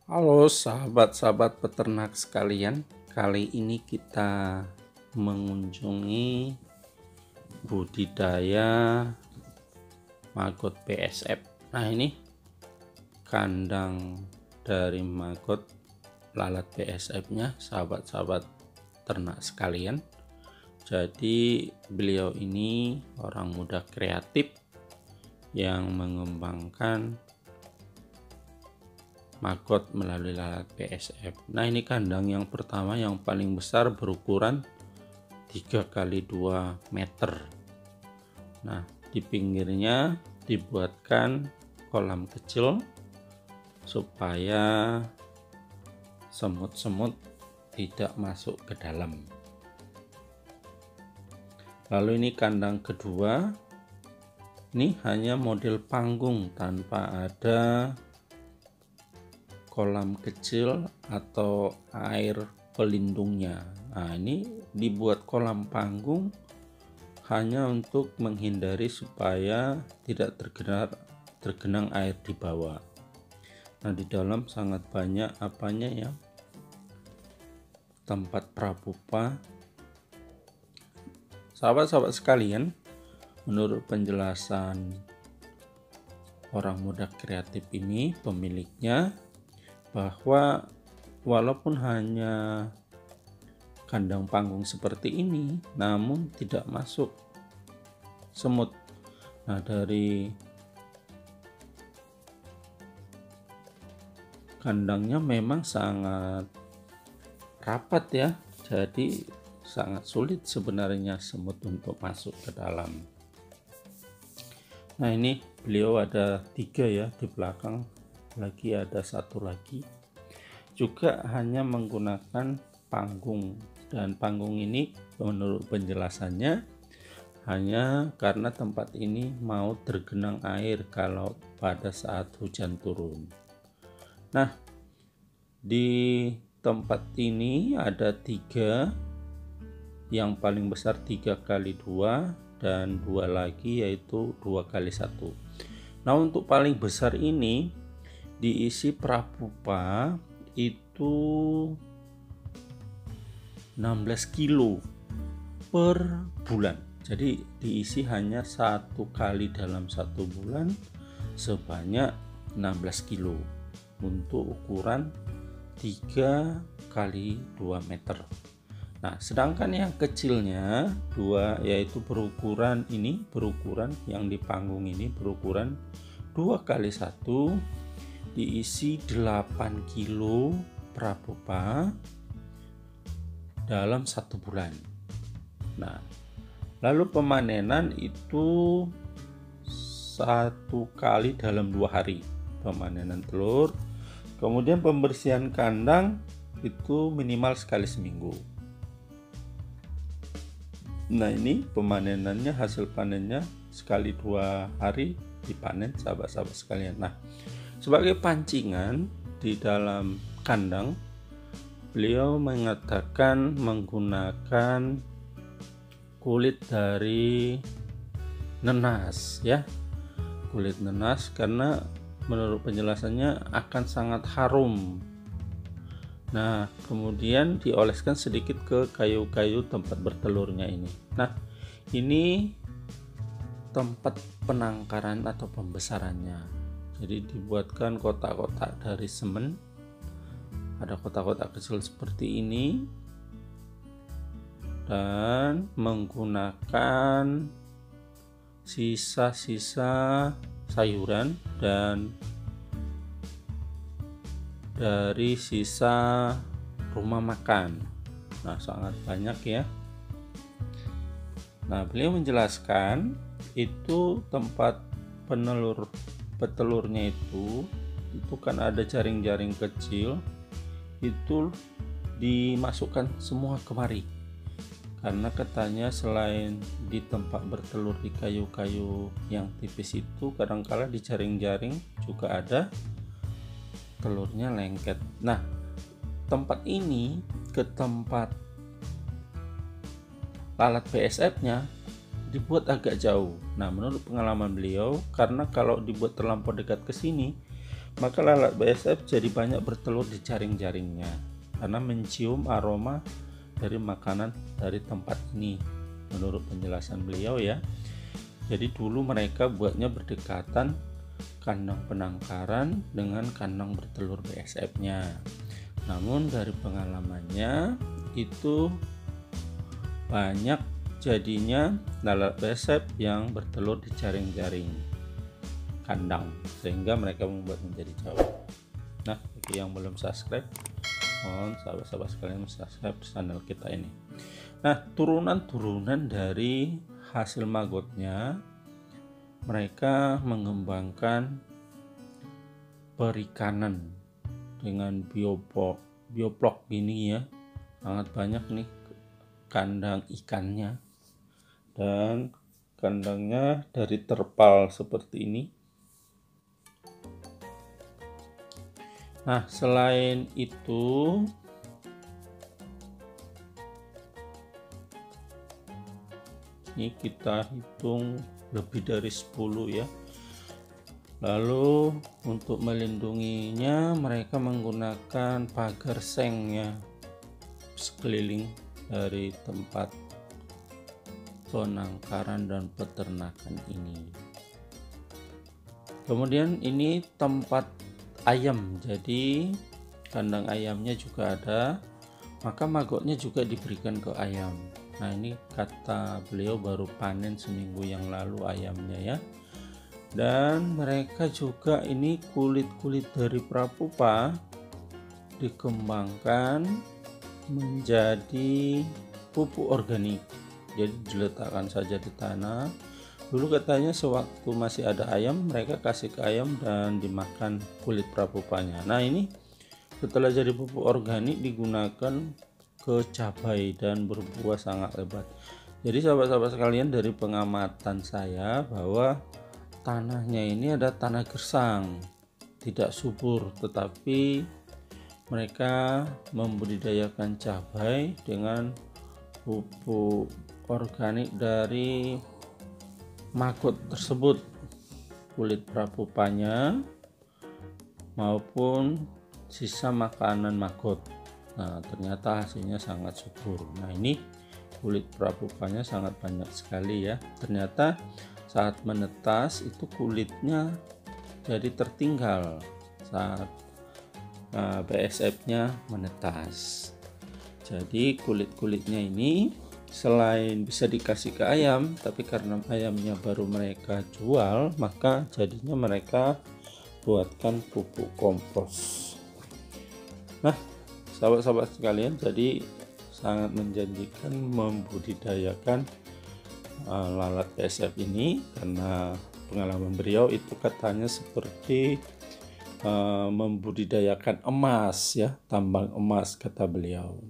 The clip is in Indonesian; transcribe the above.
Halo sahabat-sahabat peternak sekalian, kali ini kita mengunjungi budidaya maggot BSF. Nah, ini kandang dari maggot lalat BSF-nya, sahabat-sahabat ternak sekalian. Jadi beliau ini orang muda kreatif yang mengembangkan maggot melalui lalat BSF. Nah, ini kandang yang pertama yang paling besar berukuran 3 x 2 meter. Nah, di pinggirnya dibuatkan kolam kecil supaya semut-semut tidak masuk ke dalam. Lalu ini kandang kedua, ini hanya model panggung tanpa ada kolam kecil atau air pelindungnya. Nah, ini dibuat kolam panggung hanya untuk menghindari supaya tidak tergenang air di bawah. Nah, di dalam sangat banyak apanya ya, tempat prapupa. Sahabat-sahabat sekalian, menurut penjelasan orang muda kreatif ini, pemiliknya, bahwa walaupun hanya kandang panggung seperti ini, namun tidak masuk semut. Nah, dari kandangnya memang sangat rapat ya, jadi sangat sulit sebenarnya semut untuk masuk ke dalam. Nah, ini beliau ada 3 ya, di belakang lagi ada 1 lagi, juga hanya menggunakan panggung, dan panggung ini menurut penjelasannya hanya karena tempat ini mau tergenang air kalau pada saat hujan turun. Nah, di tempat ini ada 3, yang paling besar 3 x 2 dan 2 lagi yaitu 2 x 1. Nah, untuk paling besar ini diisi prapupa itu 16 kilo per bulan. Jadi diisi hanya 1 kali dalam 1 bulan sebanyak 16 kilo untuk ukuran 3 x 2 meter. Nah, sedangkan yang kecilnya 2 yaitu berukuran yang di panggung ini berukuran 2 x 1, diisi 8 kilo prapupa dalam 1 bulan. Nah, lalu pemanenan itu 1 kali dalam 2 hari, pemanenan telur. Kemudian pembersihan kandang itu minimal sekali seminggu. Nah, ini pemanenannya, hasil panennya sekali 2 hari dipanen, sahabat-sahabat sekalian. Nah, sebagai pancingan di dalam kandang, beliau mengatakan menggunakan kulit dari nenas ya, kulit nenas, karena menurut penjelasannya akan sangat harum. Nah, kemudian dioleskan sedikit ke kayu-kayu tempat bertelurnya ini. Nah, ini tempat penangkaran atau pembesarannya. Jadi dibuatkan kotak-kotak dari semen, ada kotak-kotak kecil seperti ini, dan menggunakan sisa-sisa sayuran dan dari sisa rumah makan. Nah, sangat banyak ya. Nah, beliau menjelaskan itu tempat petelurnya itu kan ada jaring-jaring kecil, itu dimasukkan semua kemari, karena katanya selain di tempat bertelur di kayu-kayu yang tipis itu, kadangkala di jaring-jaring juga ada telurnya lengket. Nah, tempat ini ke tempat lalat BSF-nya dibuat agak jauh. Nah, menurut pengalaman beliau, karena kalau dibuat terlampau dekat ke sini, maka lalat BSF jadi banyak bertelur di jaring-jaringnya karena mencium aroma dari makanan dari tempat ini, menurut penjelasan beliau ya. Jadi dulu mereka buatnya berdekatan kandang penangkaran dengan kandang bertelur BSF-nya. Namun dari pengalamannya itu banyak jadinya lalat BSF yang bertelur di jaring-jaring kandang, sehingga mereka membuat menjadi jauh. Nah, bagi yang belum subscribe, mohon sahabat-sahabat sekalian subscribe channel kita ini. Nah, turunan-turunan dari hasil magotnya, mereka mengembangkan perikanan dengan bioblok ini ya. Sangat banyak nih kandang ikannya, dan kandangnya dari terpal seperti ini. Nah, selain itu ini kita hitung lebih dari 10 ya. Lalu untuk melindunginya mereka menggunakan pagar seng ya, sekeliling dari tempat penangkaran dan peternakan ini. Kemudian ini tempat ayam, jadi kandang ayamnya juga ada, maka magotnya juga diberikan ke ayam. Nah, ini kata beliau baru panen seminggu yang lalu ayamnya ya. Dan mereka juga ini kulit-kulit dari prapupa dikembangkan menjadi pupuk organik. Jadi diletakkan saja di tanah. Dulu katanya sewaktu masih ada ayam, mereka kasih ke ayam dan dimakan kulit prapupanya. Nah, ini setelah jadi pupuk organik digunakan ke cabai dan berbuah sangat lebat. Jadi sahabat-sahabat sekalian, dari pengamatan saya bahwa tanahnya ini ada tanah gersang, tidak subur, tetapi mereka membudidayakan cabai dengan pupuk organik dari maggot tersebut, kulit prapupanya maupun sisa makanan maggot. Nah, ternyata hasilnya sangat subur. Nah, ini kulit prapupanya sangat banyak sekali ya. Ternyata saat menetas itu kulitnya jadi tertinggal saat BSF-nya menetas. Jadi kulit-kulitnya ini selain bisa dikasih ke ayam, tapi karena ayamnya baru mereka jual, maka jadinya mereka buatkan pupuk kompos. Nah, sahabat-sahabat sekalian, jadi sangat menjanjikan membudidayakan lalat BSF ini, karena pengalaman beliau itu katanya seperti membudidayakan emas ya, tambang emas kata beliau.